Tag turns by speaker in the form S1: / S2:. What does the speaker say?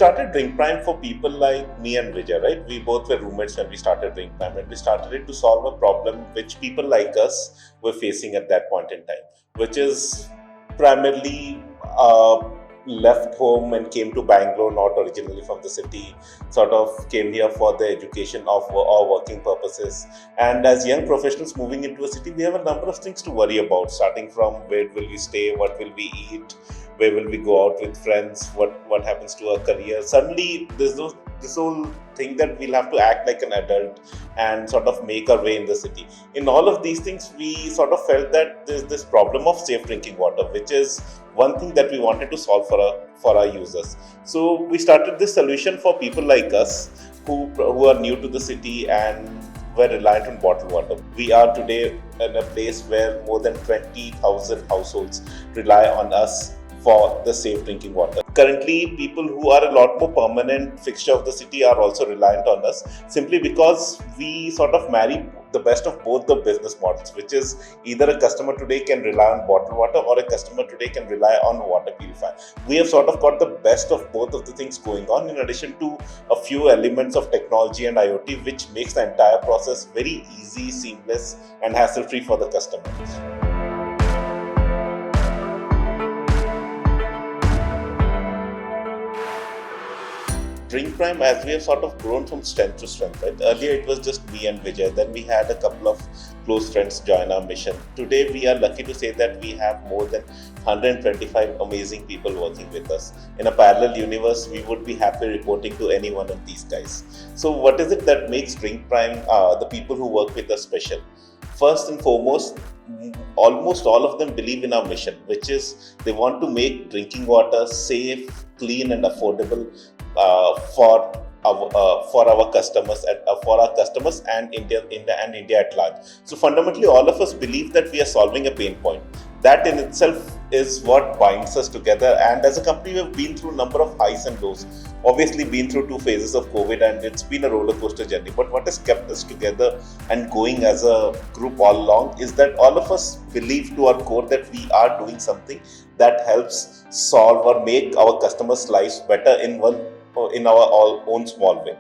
S1: started Drink Prime for people like me and Vijay, right? We both were roommates when we started Drink Prime, and we started it to solve a problem which people like us were facing at that point in time, which is primarily left home and came to Bangalore, not originally from the city, sort of came here for the education of or working purposes. And as young professionals moving into a city, we have a number of things to worry about, starting from where will we stay, what will we eat, where will we go out with friends, what happens to our career. Suddenly, this whole thing that we'll have to act like an adult and sort of make our way in the city. In all of these things, we sort of felt that there's this problem of safe drinking water, which is one thing that we wanted to solve for our users. So we started this solution for people like us who are new to the city and were reliant on bottled water. We are today in a place where more than 20,000 households rely on us for the safe drinking water. Currently, people who are a lot more permanent fixture of the city are also reliant on us, simply because we sort of marry the best of both the business models, which is either a customer today can rely on bottled water or a customer today can rely on water purifier. We have sort of got the best of both of the things going on, in addition to a few elements of technology and IoT, which makes the entire process very easy, seamless, and hassle-free for the customers. Drink Prime, as we have sort of grown from strength to strength, right? Earlier it was just me and Vijay, then we had a couple of close friends join our mission. Today we are lucky to say that we have more than 125 amazing people working with us. In a parallel universe, we would be happy reporting to any one of these guys. So what is it that makes Drink Prime, the people who work with us, special? First and foremost, almost all of them believe in our mission, which is they want to make drinking water safe, clean and affordable for our customers and India at large. So fundamentally, all of us believe that we are solving a pain point. That in itself is what binds us together. And as a company, we've been through a number of highs and lows. Obviously, been through 2 phases of COVID, and it's been a roller coaster journey. But what has kept us together and going as a group all along is that all of us believe to our core that we are doing something that helps solve or make our customers' lives better in our own small way.